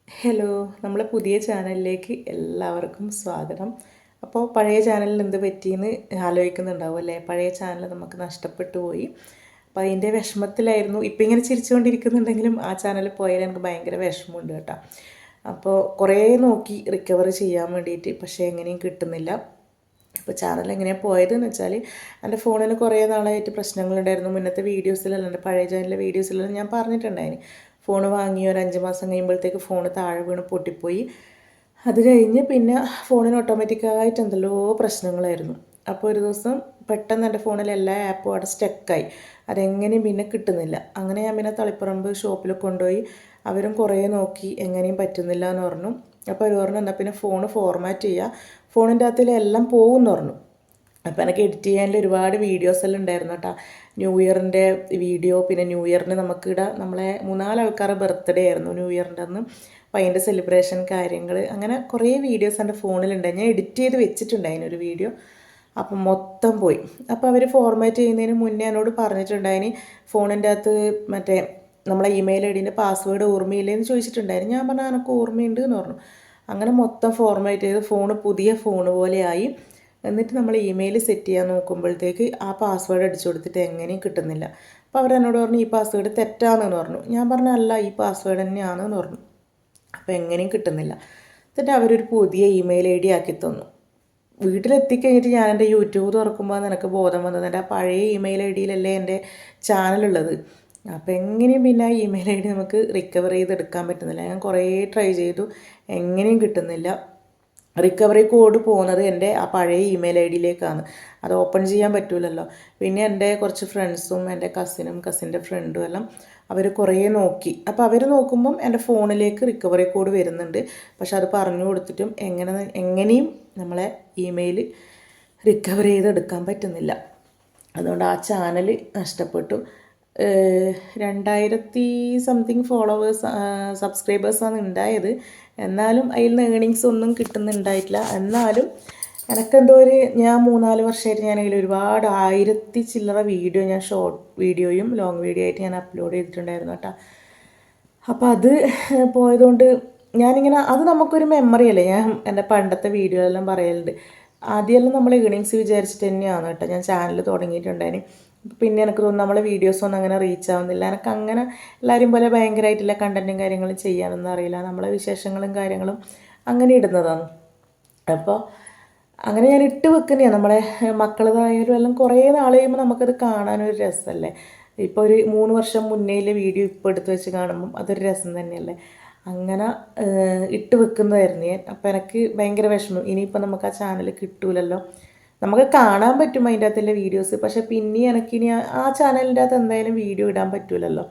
Hello, നമ്മളെ പുതിയ ചാനലിലേക്ക് എല്ലാവർക്കും സ്വാഗതം. അപ്പോൾ പഴയ ചാനലിൽ എന്ത് പറ്റിയെന്ന് ആലോചിക്കുന്നുണ്ടാവും അല്ലേ? പഴയ ചാനൽ നമുക്ക് നഷ്ടപ്പെട്ടു പോയി. അപ്പോൾ അതിൻ്റെ വിഷമത്തിലായിരുന്നു. ഇപ്പം ഇങ്ങനെ ചിരിച്ചുകൊണ്ടിരിക്കുന്നുണ്ടെങ്കിലും ആ ചാനൽ പോയാൽ എനിക്ക് ഭയങ്കര വിഷമമുണ്ട് കേട്ടോ. അപ്പോൾ കുറേ നോക്കി റിക്കവർ ചെയ്യാൻ വേണ്ടിയിട്ട്, പക്ഷേ എങ്ങനെയും കിട്ടുന്നില്ല. അപ്പോൾ ചാനൽ എങ്ങനെയാണ് പോയതെന്ന് വെച്ചാൽ, എൻ്റെ ഫോണിന് കുറേ നാളായിട്ട് പ്രശ്നങ്ങളുണ്ടായിരുന്നു. മുന്നത്തെ വീഡിയോസിലെല്ലാം, എൻ്റെ പഴയ ചാനലിലെ വീഡിയോസിലെല്ലാം ഞാൻ പറഞ്ഞിട്ടുണ്ടായിരുന്നു. ഫോൺ വാങ്ങി ഒരു 5 മാസം കഴിയുമ്പോഴത്തേക്ക് ഫോൺ താഴെ വീണ് പൊട്ടിപ്പോയി. അത് കഴിഞ്ഞ് പിന്നെ ഫോണിന് ഓട്ടോമാറ്റിക്കായിട്ട് എന്തെല്ലോ പ്രശ്നങ്ങളായിരുന്നു. അപ്പോൾ ഒരു ദിവസം പെട്ടെന്ന് എൻ്റെ ഫോണിൽ എല്ലാ ആപ്പും അവിടെ സ്റ്റക്കായി. അതെങ്ങനെയും പിന്നെ കിട്ടുന്നില്ല. അങ്ങനെ ഞാൻ പിന്നെ തളിപ്പറമ്പ് ഷോപ്പിൽ കൊണ്ടുപോയി. അവരും കുറേ നോക്കി, എങ്ങനെയും പറ്റുന്നില്ല എന്ന് പറഞ്ഞു. അപ്പോൾ അവർ പറഞ്ഞു, എന്നാൽ പിന്നെ ഫോൺ ഫോർമാറ്റ് ചെയ്യുക, ഫോണിൻ്റെ അകത്തിലെല്ലാം പോകുമെന്ന് പറഞ്ഞു. അപ്പോൾ എനിക്ക് എഡിറ്റ് ചെയ്യാനുള്ള ഒരുപാട് വീഡിയോസ് എല്ലാം ഉണ്ടായിരുന്നു കേട്ടോ. ന്യൂ ഇയറിൻ്റെ വീഡിയോ, പിന്നെ ന്യൂ ഇയറിന് നമുക്കിവിടെ നമ്മളെ 3-4 ആൾക്കാരുടെ ബർത്ത്ഡേ ആയിരുന്നു ന്യൂ ഇയറിൻ്റെ അന്ന്. അപ്പോൾ അതിൻ്റെ സെലിബ്രേഷൻ കാര്യങ്ങൾ, അങ്ങനെ കുറേ വീഡിയോസ് എൻ്റെ ഫോണിലുണ്ടായി. ഞാൻ എഡിറ്റ് ചെയ്ത് വെച്ചിട്ടുണ്ടായിരുന്നു ഒരു വീഡിയോ. അപ്പം മൊത്തം പോയി. അപ്പോൾ അവർ ഫോർമാറ്റ് ചെയ്യുന്നതിന് മുന്നേ എന്നോട് പറഞ്ഞിട്ടുണ്ടായിന്, ഫോണിൻ്റെ അകത്ത് മറ്റേ നമ്മളെ ഇമെയിൽ ഐ ഡീൻ്റെ പാസ്വേഡ് ഓർമ്മയില്ലേന്ന് ചോദിച്ചിട്ടുണ്ടായിരുന്നു. ഞാൻ പറഞ്ഞാൽ എനിക്ക് ഓർമ്മയുണ്ട് എന്ന് പറഞ്ഞു. അങ്ങനെ മൊത്തം ഫോർമാറ്റ് ചെയ്ത് ഫോണ് പുതിയ ഫോൺ പോലെയായി. എന്നിട്ട് നമ്മൾ ഇമെയിൽ സെറ്റ് ചെയ്യാൻ നോക്കുമ്പോഴത്തേക്ക് ആ പാസ്വേഡ് അടിച്ചു കൊടുത്തിട്ട് എങ്ങനെയും കിട്ടുന്നില്ല. അപ്പോൾ അവരെന്നോട് പറഞ്ഞു, ഈ പാസ്വേഡ് തെറ്റാണെന്ന് പറഞ്ഞു. ഞാൻ പറഞ്ഞു, അല്ല, ഈ പാസ്വേഡ് തന്നെയാണെന്ന് പറഞ്ഞു. അപ്പോൾ എങ്ങനെയും കിട്ടുന്നില്ല. എന്നിട്ട് അവരൊരു പുതിയ ഇമെയിൽ ഐ ഡി ആക്കി തന്നു. വീട്ടിലെത്തിക്കഴിഞ്ഞിട്ട് ഞാൻ എൻ്റെ യൂട്യൂബ് തുറക്കുമ്പോൾ നിനക്ക് ബോധം വന്നത്, എൻ്റെ ആ പഴയ ഇമെയിൽ ഐ ഡിയിലല്ലേ എൻ്റെ ചാനലുള്ളത്. അപ്പോൾ എങ്ങനെയും പിന്നെ ആ ഇമെയിൽ ഐ ഡി നമുക്ക് റിക്കവർ ചെയ്തെടുക്കാൻ പറ്റുന്നില്ല. ഞാൻ കുറേ ട്രൈ ചെയ്തു, എങ്ങനെയും കിട്ടുന്നില്ല. റിക്കവറി കോഡ് പോകുന്നത് എൻ്റെ ആ പഴയ ഇമെയിൽ ഐ ഡിയിലേക്കാണ്. അത് ഓപ്പൺ ചെയ്യാൻ പറ്റില്ലല്ലോ. പിന്നെ എൻ്റെ കുറച്ച് ഫ്രണ്ട്സും എൻ്റെ കസിൻ്റെ ഫ്രണ്ടും എല്ലാം അവർ കുറേ നോക്കി. അപ്പോൾ അവർ നോക്കുമ്പം എൻ്റെ ഫോണിലേക്ക് റിക്കവറി കോഡ് വരുന്നുണ്ട്. പക്ഷെ അത് പറഞ്ഞു കൊടുത്തിട്ടും എങ്ങനെയും നമ്മളെ ഇമെയിൽ റിക്കവർ ചെയ്തെടുക്കാൻ പറ്റുന്നില്ല. അതുകൊണ്ട് ആ ചാനൽ നഷ്ടപ്പെട്ടു. 2000 സംതിങ് ഫോളോവേഴ്സ്, സബ്സ്ക്രൈബേഴ്സാണ് ഉണ്ടായത്. എന്നാലും അതിൽ നിന്ന് ഏണിങ്സ് ഒന്നും കിട്ടുന്നുണ്ടായിട്ടില്ല. എന്നാലും എനിക്കെന്തോ ഞാൻ 3-4 വർഷമായിട്ട് ഞാൻ അതിൽ ഒരുപാട് 1000 ചില്ലറ വീഡിയോ, ഞാൻ ഷോർട്ട് വീഡിയോയും ലോങ് വീഡിയോ ആയിട്ട് ഞാൻ അപ്ലോഡ് ചെയ്തിട്ടുണ്ടായിരുന്നു കേട്ടോ. അപ്പോൾ അത് പോയതുകൊണ്ട് ഞാനിങ്ങനെ, അത് നമുക്കൊരു മെമ്മറി അല്ലേ. ഞാൻ എൻ്റെ പണ്ടത്തെ വീഡിയോ എല്ലാം പറയലുണ്ട്. ആദ്യമെല്ലാം നമ്മൾ ഏണിങ്സ് വിചാരിച്ചിട്ട് തന്നെയാണ് കേട്ടോ ഞാൻ ചാനൽ തുടങ്ങിയിട്ടുണ്ടായിരുന്നു. പിന്നെ എനിക്ക് തോന്നുന്നു നമ്മളെ വീഡിയോസൊന്നും അങ്ങനെ റീച്ച് ആവുന്നില്ല. എനിക്ക് അങ്ങനെ എല്ലാവരും പോലെ ഭയങ്കരമായിട്ടുള്ള കണ്ടൻറ്റും കാര്യങ്ങളും ചെയ്യാനൊന്നും അറിയില്ല. നമ്മളെ വിശേഷങ്ങളും കാര്യങ്ങളും അങ്ങനെ ഇടുന്നതാണ്. അപ്പോൾ അങ്ങനെ ഞാൻ ഇട്ട് വെക്കുന്നതാണ്. നമ്മളെ മക്കളതായാലും എല്ലാം കുറേ നാൾ കഴിയുമ്പോൾ നമുക്കത് കാണാനൊരു രസമല്ലേ. ഇപ്പോൾ ഒരു 3 വർഷം മുന്നേയിലെ വീഡിയോ ഇപ്പോൾ എടുത്ത് വെച്ച് കാണുമ്പം അതൊരു രസം തന്നെയല്ലേ. അങ്ങനെ ഇട്ട് വെക്കുന്നതായിരുന്നു ഞാൻ. അപ്പോൾ എനിക്ക് ഭയങ്കര വിഷമം, ഇനിയിപ്പോൾ നമുക്ക് ആ ചാനൽ കിട്ടൂലല്ലോ. നമുക്ക് കാണാൻ പറ്റും അതിൻ്റെ അകത്തുള്ള വീഡിയോസ്, പക്ഷേ പിന്നെ എനിക്കിനി ആ ചാനലിൻ്റെ അകത്ത് എന്തായാലും വീഡിയോ ഇടാൻ പറ്റില്ലല്ലോ.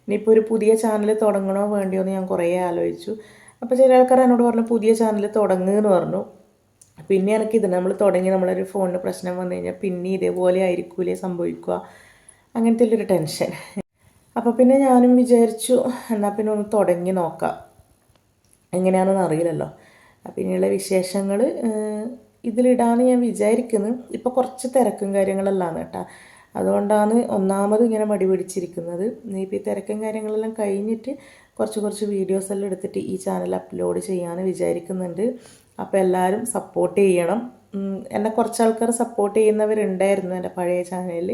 ഇനിയിപ്പോൾ ഒരു പുതിയ ചാനൽ തുടങ്ങണോ വേണ്ടിയോ എന്ന് ഞാൻ കുറേ ആലോചിച്ചു. അപ്പോൾ ചില ആൾക്കാർ എന്നോട് പറഞ്ഞു, പുതിയ ചാനൽ തുടങ്ങുമെന്ന് പറഞ്ഞു. പിന്നെ എനിക്കിത് നമ്മൾ തുടങ്ങി നമ്മളൊരു ഫോണിന് പ്രശ്നം വന്നു കഴിഞ്ഞാൽ പിന്നെ ഇതേപോലെ ആയിരിക്കൂലേ സംഭവിക്കുക, അങ്ങനത്തെ ഉള്ളൊരു ടെൻഷൻ. അപ്പോൾ പിന്നെ ഞാനും വിചാരിച്ചു, എന്നാൽ പിന്നെ ഒന്ന് തുടങ്ങി നോക്കാം, എങ്ങനെയാണെന്ന് അറിയില്ലല്ലോ. പിന്നെയുള്ള വിശേഷങ്ങൾ ഇതിലിടാമെന്ന് ഞാൻ വിചാരിക്കുന്നു. ഇപ്പോൾ കുറച്ച് തിരക്കും കാര്യങ്ങളെല്ലാം കേട്ടോ. അതുകൊണ്ടാണ് ഒന്നാമത് ഇങ്ങനെ മടി പിടിച്ചിരിക്കുന്നത്. ഇപ്പോൾ ഈ തിരക്കും കാര്യങ്ങളെല്ലാം കഴിഞ്ഞിട്ട് കുറച്ച് വീഡിയോസ് എല്ലാം എടുത്തിട്ട് ഈ ചാനൽ അപ്ലോഡ് ചെയ്യാമെന്ന് വിചാരിക്കുന്നുണ്ട്. അപ്പോൾ എല്ലാവരും സപ്പോർട്ട് ചെയ്യണം. എന്നെ കുറച്ച് ആൾക്കാർ സപ്പോർട്ട് ചെയ്യുന്നവരുണ്ടായിരുന്നു എൻ്റെ പഴയ ചാനലിൽ.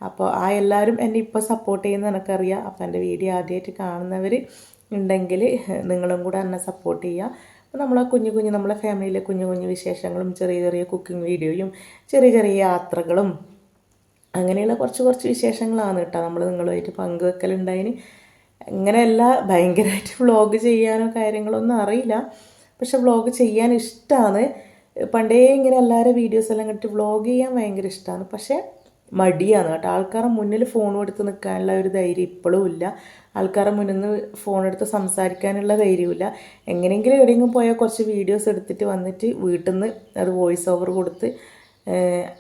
അപ്പോൾ ആ എല്ലാവരും എന്നെ ഇപ്പോൾ സപ്പോർട്ട് ചെയ്യുന്നത് എനിക്കറിയാം. അപ്പോൾ എൻ്റെ വീഡിയോ ആദ്യമായിട്ട് കാണുന്നവർ ഉണ്ടെങ്കിൽ നിങ്ങളും കൂടെ എന്നെ സപ്പോർട്ട് ചെയ്യുക. അപ്പോൾ നമ്മളെ നമ്മളെ ഫാമിലിയിലെ കുഞ്ഞു വിശേഷങ്ങളും ചെറിയ കുക്കിംഗ് വീഡിയോയും ചെറിയ യാത്രകളും അങ്ങനെയുള്ള കുറച്ച് വിശേഷങ്ങളാണ് കേട്ടോ നമ്മൾ നിങ്ങളുമായിട്ട് പങ്കുവെക്കലുണ്ടായിന്. ഇങ്ങനെയല്ല ഭയങ്കരമായിട്ട് വ്ളോഗ് ചെയ്യാനോ കാര്യങ്ങളൊന്നും അറിയില്ല, പക്ഷെ വ്ളോഗ് ചെയ്യാൻ ഇഷ്ടമാണ്. പണ്ടേ ഇങ്ങനെ എല്ലാവരും വീഡിയോസ് എല്ലാം കണ്ടിട്ട് വ്ളോഗ് ചെയ്യാൻ ഭയങ്കര ഇഷ്ടമാണ്. പക്ഷേ മടിയാണ് കേട്ടോ. ആൾക്കാരുടെ മുന്നിൽ ഫോൺ എടുത്ത് നിൽക്കാനുള്ള ഒരു ധൈര്യം ഇപ്പോഴും ഇല്ല. ആൾക്കാരുടെ മുന്നിൽ നിന്ന് ഫോൺ എടുത്ത് സംസാരിക്കാനുള്ള ധൈര്യമില്ല. എങ്ങനെയെങ്കിലും എവിടെയെങ്കിലും പോയാൽ കുറച്ച് വീഡിയോസ് എടുത്തിട്ട് വന്നിട്ട് വീട്ടിൽ നിന്ന് അത് വോയിസ് ഓവർ കൊടുത്ത്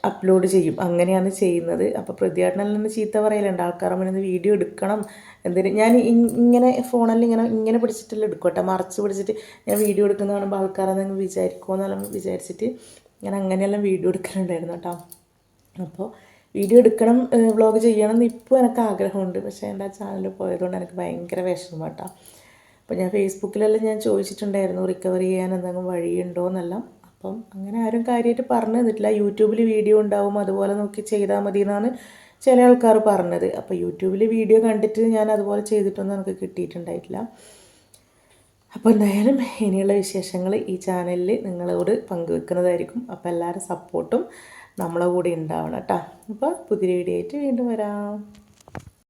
അപ്ലോഡ് ചെയ്യും. അങ്ങനെയാണ് ചെയ്യുന്നത്. അപ്പോൾ പ്രതിയാട്ടനെല്ലാം തന്നെ ചീത്ത പറയലുണ്ട്, ആൾക്കാരുടെ മുന്നിൽ നിന്ന് വീഡിയോ എടുക്കണം എന്തിന്. ഞാൻ ഇങ്ങനെ ഫോണിൽ ഇങ്ങനെ പിടിച്ചിട്ടെല്ലാം എടുക്കും കേട്ടോ, മറച്ച് പിടിച്ചിട്ട് ഞാൻ വീഡിയോ എടുക്കുന്ന കാണുമ്പോൾ ആൾക്കാരെന്തെങ്കിലും വിചാരിക്കുമെന്നെല്ലാം വിചാരിച്ചിട്ട് ഞാൻ അങ്ങനെയെല്ലാം വീഡിയോ എടുക്കലുണ്ടായിരുന്നു കേട്ടോ. അപ്പോൾ വീഡിയോ എടുക്കണം, വ്ളോഗ് ചെയ്യണം എന്ന് ഇപ്പോൾ എനിക്ക് ആഗ്രഹമുണ്ട്. പക്ഷേ എൻ്റെ ആ ചാനൽ പോയതുകൊണ്ട് എനിക്ക് ഭയങ്കര വിഷമം കേട്ടോ. അപ്പോൾ ഞാൻ ഫേസ്ബുക്കിലെല്ലാം ഞാൻ ചോദിച്ചിട്ടുണ്ടായിരുന്നു റിക്കവർ ചെയ്യാൻ എന്തെങ്കിലും വഴിയുണ്ടോ എന്നെല്ലാം. അപ്പം അങ്ങനെ ആരും കാര്യമായിട്ട് പറഞ്ഞു തന്നിട്ടില്ല. യൂട്യൂബിൽ വീഡിയോ ഉണ്ടാവും, അതുപോലെ നോക്കി ചെയ്താൽ മതി എന്നാണ് ചില ആൾക്കാർ പറഞ്ഞത്. അപ്പോൾ യൂട്യൂബിൽ വീഡിയോ കണ്ടിട്ട് ഞാൻ അതുപോലെ ചെയ്തിട്ടൊന്നും എനിക്ക് കിട്ടിയിട്ടുണ്ടായിട്ടില്ല. അപ്പോൾ എന്തായാലും ഇനിയുള്ള വിശേഷങ്ങൾ ഈ ചാനലിൽ നിങ്ങളോട് പങ്കുവെക്കുന്നതായിരിക്കും. അപ്പോൾ എല്ലാവരും സപ്പോർട്ടും നമ്മളെ കൂടെ ഉണ്ടാവണം കേട്ടോ. അപ്പോൾ പുതിയ വീഡിയോ ആയിട്ട് വീണ്ടും വരാം.